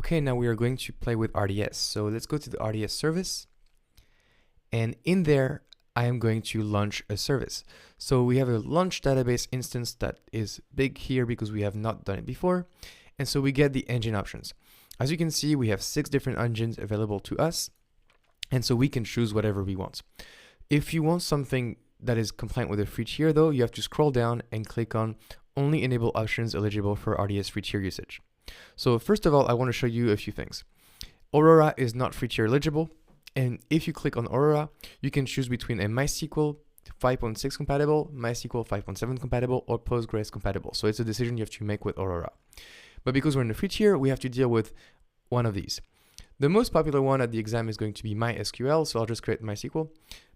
Okay, now we are going to play with RDS. So let's go to the RDS service. And in there, I am going to launch a service. So we have a launch database instance that is big here because we have not done it before. And so we get the engine options. As you can see, we have 6 different engines available to us. And so we can choose whatever we want. If you want something that is compliant with a free tier though, you have to scroll down and click on only enable options eligible for RDS free tier usage. So first of all, I want to show you a few things. Aurora is not free tier eligible. And if you click on Aurora, you can choose between a MySQL 5.6 compatible, MySQL 5.7 compatible, or Postgres compatible. So it's a decision you have to make with Aurora. But because we're in the free tier, we have to deal with one of these. The most popular one at the exam is going to be MySQL, so I'll just create MySQL.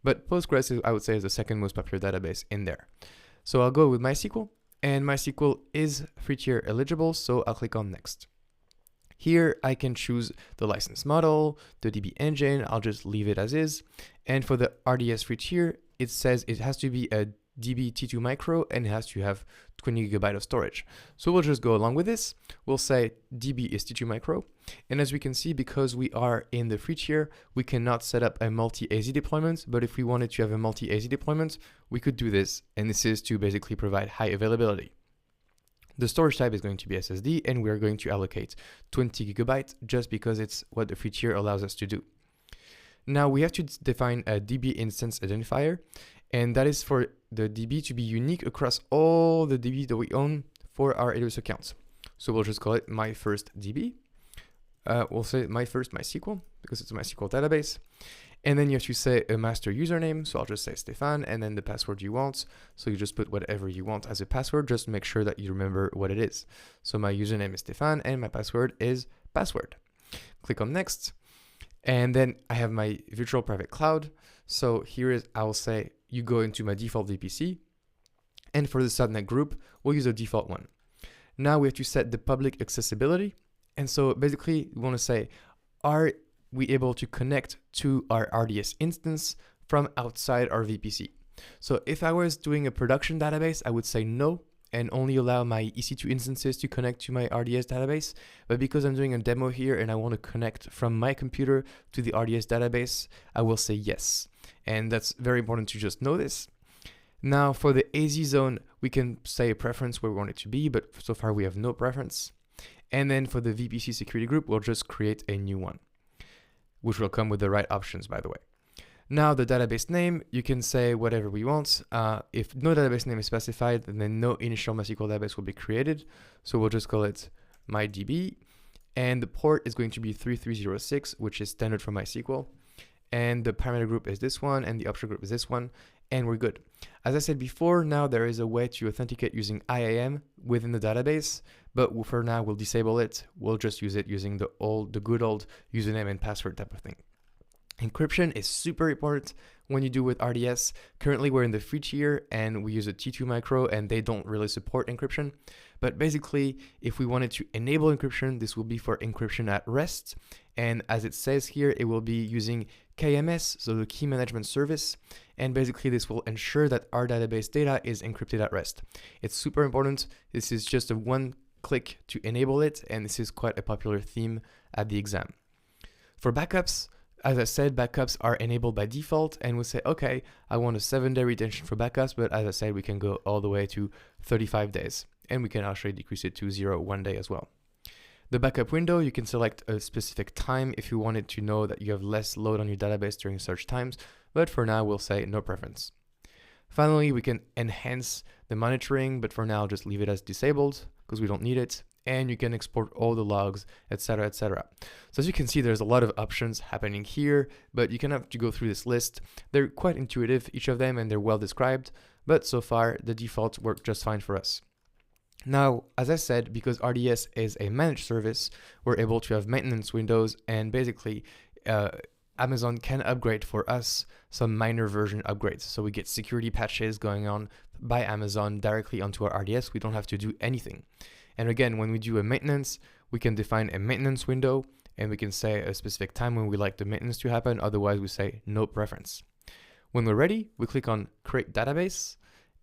But Postgres, I would say, is the second most popular database in there. So I'll go with MySQL, and MySQL is free tier eligible, so I'll click on Next. Here I can choose the license model, the DB engine, I'll just leave it as is. And for the RDS free tier, it says it has to be a DB T2 micro and it has to have 20 GB of storage. So we'll just go along with this. We'll say DB is T2 micro. And as we can see, because we are in the free tier, we cannot set up a multi-AZ deployment. But if we wanted to have a multi-AZ deployment, we could do this. And this is to basically provide high availability. The storage type is going to be SSD, and we're going to allocate 20 GB just because it's what the free tier allows us to do. Now we have to define a DB instance identifier, and that is for the DB to be unique across all the DB that we own for our AWS accounts. So we'll just call it my first DB. We'll say my first MySQL because it's a MySQL database. And then you have to say a master username. So I'll just say Stefan, and then the password you want. So you just put whatever you want as a password. Just make sure that you remember what it is. So my username is Stefan and my password is password. Click on Next. And then I have my virtual private cloud. So here is, I'll say you go into my default VPC. And for the subnet group, we'll use a default one. Now we have to set the public accessibility. And so basically we want to say, are we able to connect to our RDS instance from outside our VPC? So if I was doing a production database, I would say no and only allow my EC2 instances to connect to my RDS database. But because I'm doing a demo here and I want to connect from my computer to the RDS database, I will say yes. And that's very important to just know this. Now for the AZ zone, we can say a preference where we want it to be, but so far we have no preference. And then for the VPC security group, we'll just create a new one, which will come with the right options, by the way. Now the database name, you can say whatever we want. If no database name is specified, then no initial MySQL database will be created. So we'll just call it MyDB. And the port is going to be 3306, which is standard for MySQL. And the parameter group is this one, and the option group is this one, and we're good. As I said before, now there is a way to authenticate using IAM within the database, but for now we'll disable it. We'll just use it using the good old username and password type of thing. Encryption is super important when you do with RDS. Currently we're in the free tier and we use a T2 micro and they don't really support encryption. But basically, if we wanted to enable encryption, this will be for encryption at rest. And as it says here, it will be using KMS, so the key management service. And basically this will ensure that our database data is encrypted at rest. It's super important. This is just a one click to enable it. And this is quite a popular theme at the exam. For backups, as I said, backups are enabled by default, and we'll say, okay, I want a 7-day retention for backups, but as I said, we can go all the way to 35 days, and we can actually decrease it to 1 day as well. The backup window, you can select a specific time if you wanted to know that you have less load on your database during such times, but for now, we'll say no preference. Finally, we can enhance the monitoring, but for now, just leave it as disabled because we don't need it. And you can export all the logs, etc., etc. So as you can see, there's a lot of options happening here, but you can have to go through this list. They're quite intuitive, each of them, and they're well described, but so far the defaults work just fine for us. Now, as I said, because RDS is a managed service, we're able to have maintenance windows, and basically Amazon can upgrade for us some minor version upgrades. So we get security patches going on by Amazon directly onto our RDS. We don't have to do anything. And again, when we do a maintenance, we can define a maintenance window and we can say a specific time when we like the maintenance to happen. Otherwise, we say no preference. When we're ready, we click on Create Database.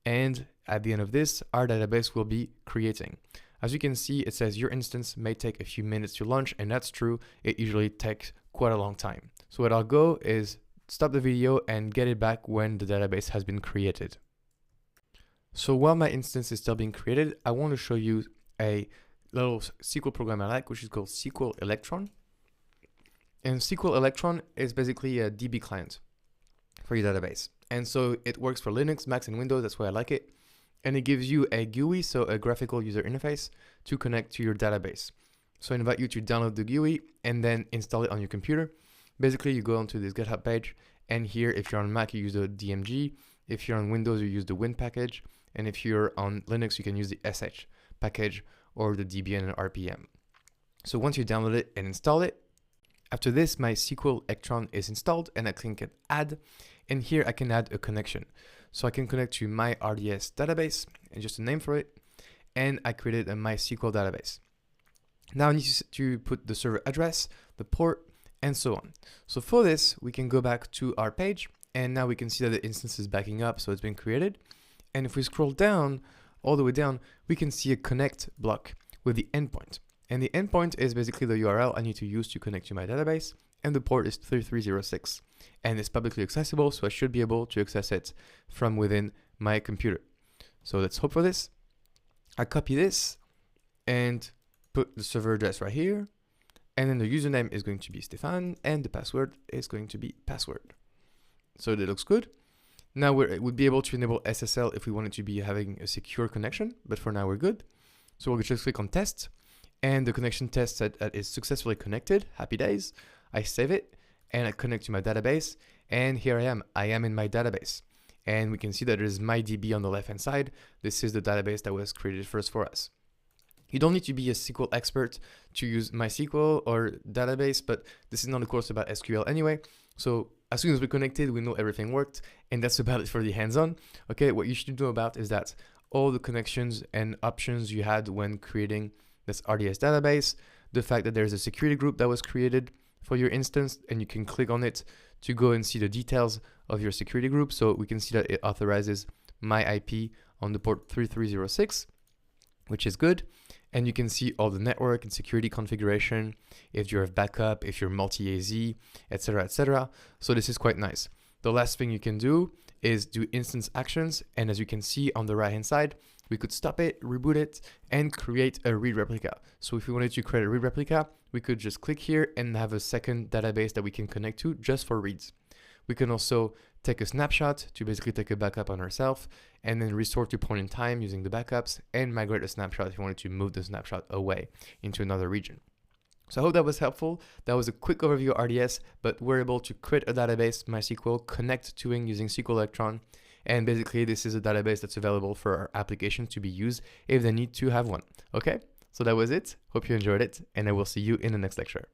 And at the end of this, our database will be creating. As you can see, it says your instance may take a few minutes to launch, and that's true. It usually takes quite a long time. So what I'll go is stop the video and get it back when the database has been created. So while my instance is still being created, I want to show you a little SQL program I like, which is called SQL Electron. And SQL Electron is basically a DB client for your database. And so it works for Linux, Macs, and Windows. That's why I like it. And it gives you a GUI, so a graphical user interface, to connect to your database. So I invite you to download the GUI and then install it on your computer. Basically, you go onto this GitHub page, and here, if you're on Mac, you use the DMG. If you're on Windows, you use the Win package. And if you're on Linux, you can use the SH package or the Debian and RPM. So once you download it and install it, after this, my SQL Electron is installed, and I click Add, and here I can add a connection. So I can connect to my RDS database, and just a name for it, and I created a MySQL database. Now I need to put the server address, the port, and so on. So for this, we can go back to our page, and now we can see that the instance is backing up, so it's been created. And if we scroll down, all the way down, we can see a connect block with the endpoint. And the endpoint is basically the URL I need to use to connect to my database, and the port is 3306. And it's publicly accessible, so I should be able to access it from within my computer. So let's hope for this. I copy this and put the server address right here. And then the username is going to be Stefan, and the password is going to be password. So that looks good. Now we would be able to enable SSL if we wanted to be having a secure connection, but for now we're good. So we'll just click on test, and the connection test that is successfully connected. Happy days. I save it, and I connect to my database, and here I am in my database. And we can see that there's MyDB on the left-hand side. This is the database that was created first for us. You don't need to be a SQL expert to use MySQL or database, but this is not a course about SQL anyway. So as soon as we're connected, we know everything worked, and that's about it for the hands-on. Okay, what you should know about is that all the connections and options you had when creating this RDS database, the fact that there's a security group that was created for your instance, and you can click on it to go and see the details of your security group. So we can see that it authorizes my IP on the port 3306, which is good. And you can see all the network and security configuration, if you have backup, if you're multi-AZ, etc., etc. So this is quite nice. The last thing you can do is do instance actions. And as you can see on the right-hand side, we could stop it, reboot it, and create a read replica. So if we wanted to create a read replica, we could just click here and have a second database that we can connect to just for reads. We can also take a snapshot to basically take a backup on ourselves, and then restore to point in time using the backups, and migrate a snapshot if you wanted to move the snapshot away into another region. So I hope that was helpful. That was a quick overview of RDS, but we're able to create a database, MySQL, connect to it using SQL Electron, and basically this is a database that's available for our applications to be used if they need to have one. Okay, so that was it. Hope you enjoyed it, and I will see you in the next lecture.